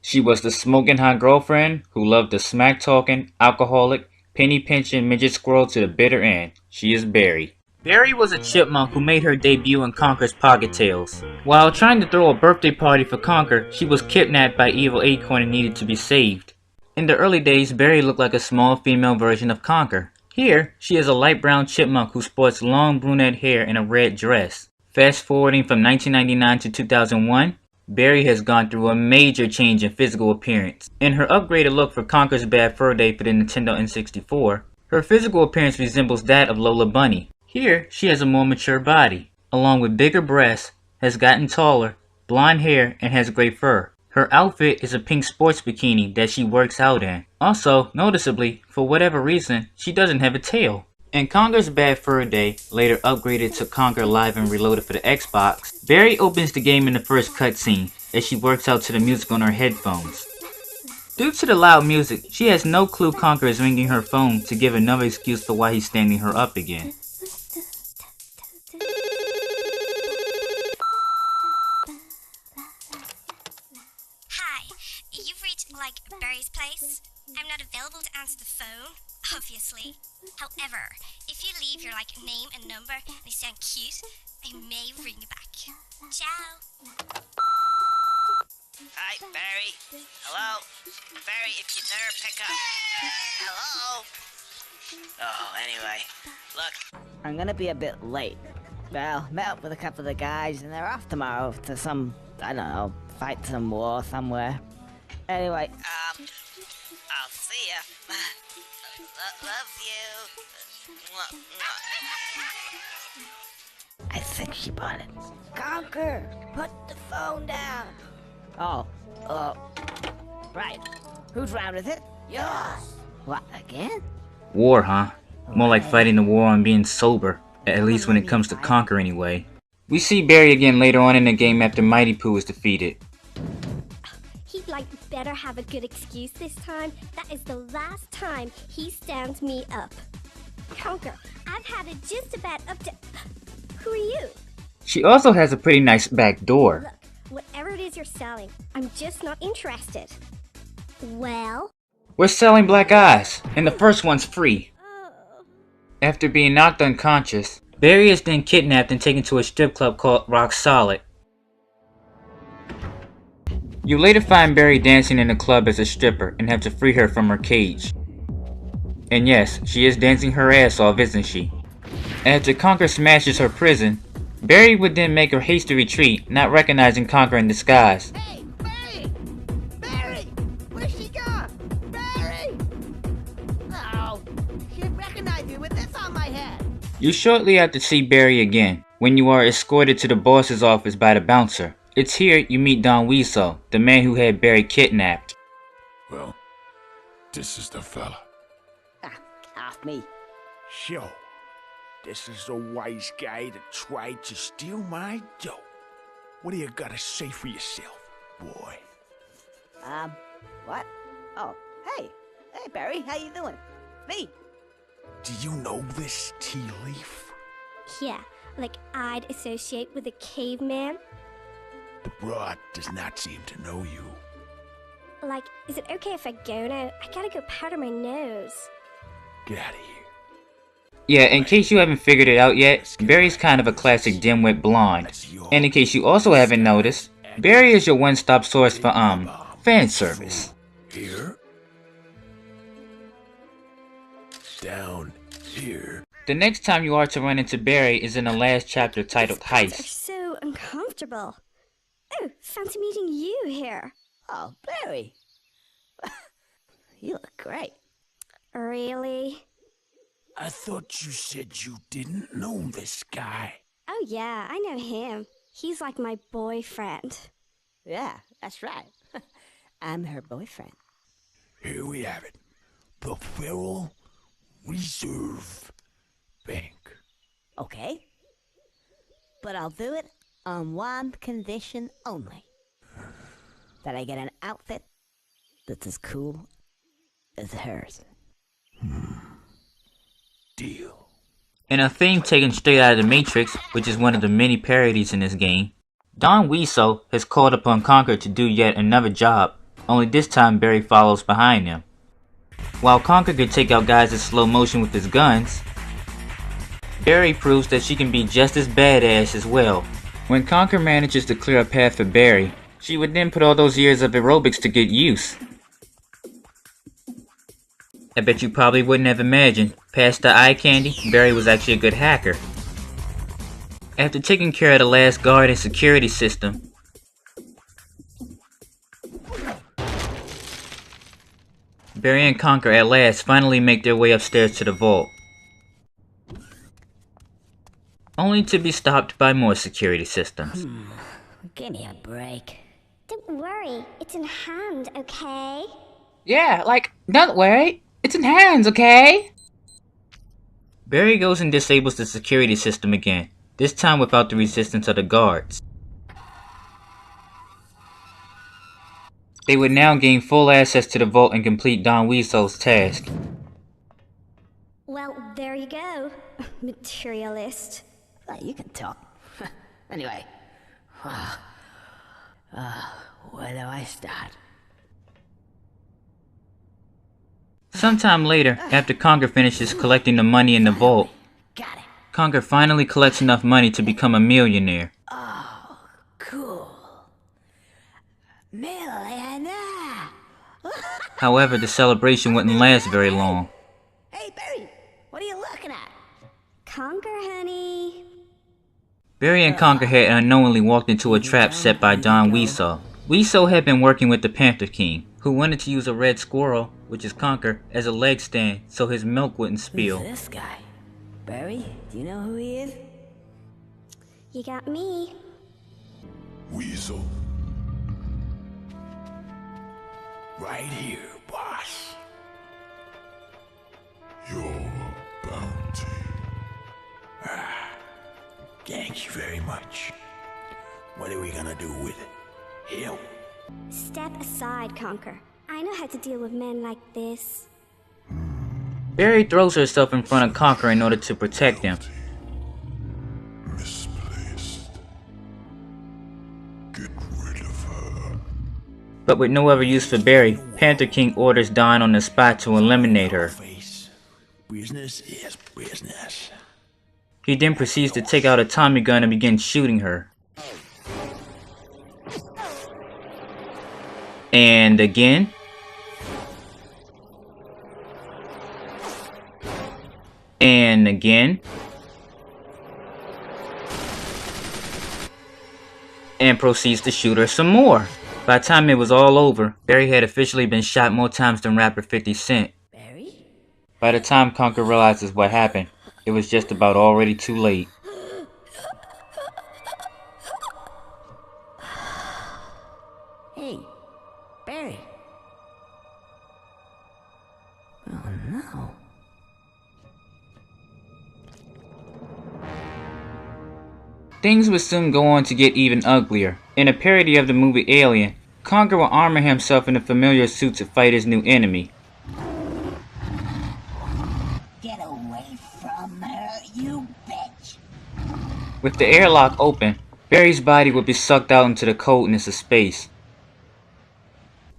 She was the smoking hot girlfriend who loved the smack-talking, alcoholic, penny-pinching midget squirrel to the bitter end. She is Berri. Berri was a chipmunk who made her debut in Conker's Pocket Tales. While trying to throw a birthday party for Conker, she was kidnapped by Evil Acorn and needed to be saved. In the early days, Berri looked like a small female version of Conker. Here, she is a light brown chipmunk who sports long brunette hair and a red dress. Fast forwarding from 1999 to 2001, Berri has gone through a major change in physical appearance. In her upgraded look for Conker's Bad Fur Day for the Nintendo N64, her physical appearance resembles that of Lola Bunny. Here, she has a more mature body, along with bigger breasts, has gotten taller, blonde hair, and has gray fur. Her outfit is a pink sports bikini that she works out in. Also, noticeably, for whatever reason, she doesn't have a tail. In Conker's Bad Fur Day, later upgraded to Conker Live and Reloaded for the Xbox, Berri opens the game in the first cutscene as she works out to the music on her headphones. Due to the loud music, she has no clue Conker is ringing her phone to give another excuse for why he's standing her up again. Berri's place. I'm not available to answer the phone, obviously. However, if you leave your name and number and they sound cute, I may ring you back. Ciao. Hi, Berri. Hello? Berri, if you dare pick up. Hello? Oh, anyway, look. I'm gonna be a bit late. Well, met up with a couple of the guys and they're off tomorrow to some, I don't know, fight some war somewhere. Anyway, I'll see ya. Love you. I think she bought it. Conker, put the phone down. Oh, right. Whose round is it? Yours. What, again? War, huh? More like fighting the war on being sober. At least when it comes to Conker anyway. We see Berri again later on in the game after Mighty Pooh is defeated. He'd better have a good excuse this time. That is the last time he stands me up. Conker, I've had it just about up to... Who are you? She also has a pretty nice back door. Look, whatever it is you're selling, I'm just not interested. Well? We're selling black eyes, and the first one's free. After being knocked unconscious, Berri is then kidnapped and taken to a strip club called Rock Solid. You later find Berri dancing in the club as a stripper and have to free her from her cage. And yes, she is dancing her ass off, isn't she? After Conker smashes her prison, Berri would then make her hasty retreat, not recognizing Conker in disguise. Hey, Berri! Berri! Where's she gone? Berri! Oh, she didn't recognize me with this on my head. You shortly have to see Berri again, when you are escorted to the boss's office by the bouncer. It's here you meet Don Weasel, the man who had Berri kidnapped. Well, this is the fella. Off me. Sure. This is the wise guy that tried to steal my dough. What do you gotta say for yourself, boy? What? Oh, hey. Hey, Berri, how you doing? Me. Do you know this tea leaf? Yeah, I'd associate with a caveman. The broad does not seem to know you. Is it okay if I go now? I gotta go powder my nose. Get out of here. Yeah, in case you haven't figured it out yet, Berri's kind of a classic dimwit blonde. And in case you also haven't noticed, Berri is your one-stop source for, fan service. Here? Down here. The next time you are to run into Berri is in the last chapter titled Heist. They're so uncomfortable. Oh, fancy meeting you here. Oh, Berri. You look great. Really? I thought you said you didn't know this guy. Oh yeah, I know him. He's like my boyfriend. Yeah, that's right. I'm her boyfriend. Here we have it. The Federal Reserve Bank. Okay. But I'll do it on one condition only. That I get an outfit that's as cool as hers. Deal. In a theme taken straight out of The Matrix, which is one of the many parodies in this game, Don Weasel has called upon Conker to do yet another job, only this time Berri follows behind him. While Conker could take out guys in slow motion with his guns, Berri proves that she can be just as badass as well. When Conker manages to clear a path for Berri, she would then put all those years of aerobics to good use. I bet you probably wouldn't have imagined, past the eye candy, Berri was actually a good hacker. After taking care of the last guard and security system, Berri and Conker at last finally make their way upstairs to the vault. Only to be stopped by more security systems. Give me a break. Don't worry. It's in hand, okay? Yeah, like, don't worry. It's in hands, okay? Berri goes and disables the security system again, this time without the resistance of the guards. They would now gain full access to the vault and complete Don Weasel's task. Well, there you go, materialist. Well, you can talk. Anyway, where do I start? Sometime later, after Conker finishes collecting the money in the vault, Conker finally collects enough money to become a millionaire. Oh, cool. Millionaire. However, the celebration wouldn't last very long. Hey, Berri, what are you looking at? Conker, honey. Berri and Conker had unknowingly walked into a trap set by Don Weasel. Weasel had been working with the Panther King, who wanted to use a red squirrel, which is Conker, as a leg stand so his milk wouldn't spill. Who's this guy? Berri, do you know who he is? You got me. Weasel. Right here, boss. Your bounty. Thank you very much. What are we gonna do with it? Help? Step aside, Conker. I know how to deal with men like this. Berri throws herself in front of Conker in order to protect him. Misplaced. Get rid of her. But with no other use for Berri, Panther King orders Don on the spot to eliminate her. Business is business. He then proceeds to take out a Tommy gun and begin shooting her. And again. And again. And proceeds to shoot her some more. By the time it was all over, Berri had officially been shot more times than rapper 50 Cent. Berri? By the time Conker realizes what happened, it was just about already too late. Hey, Berri. Oh no. Things would soon go on to get even uglier. In a parody of the movie Alien, Conker will armor himself in a familiar suit to fight his new enemy. Get away from her, you bitch. With the airlock open, Berri's body would be sucked out into the coldness of space.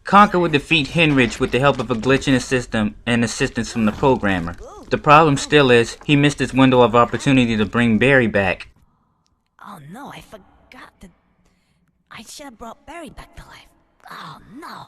Conker would defeat Henrich with the help of a glitch in the system and assistance from the programmer. The problem still is, he missed his window of opportunity to bring Berri back. Oh no, I forgot that. I should have brought Berri back to life. Oh no.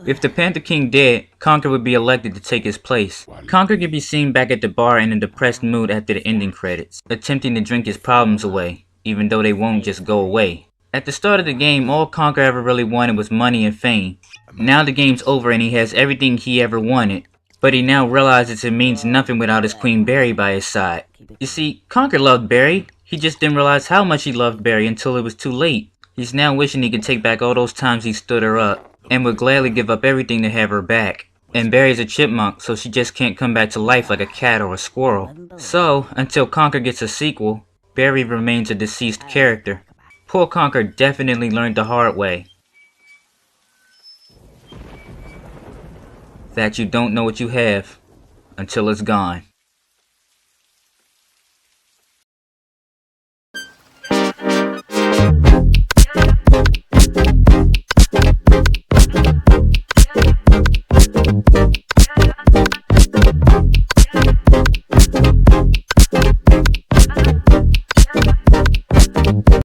If the Panther King dead, Conker would be elected to take his place. Conker could be seen back at the bar in a depressed mood after the ending credits, attempting to drink his problems away, even though they won't just go away. At the start of the game, all Conker ever really wanted was money and fame. Now the game's over and he has everything he ever wanted, but he now realizes it means nothing without his Queen Berri by his side. You see, Conker loved Berri, he just didn't realize how much he loved Berri until it was too late. He's now wishing he could take back all those times he stood her up, and would gladly give up everything to have her back. And Berri's a chipmunk, so she just can't come back to life like a cat or a squirrel. So, until Conker gets a sequel, Berri remains a deceased character. Poor Conker definitely learned the hard way that you don't know what you have until it's gone.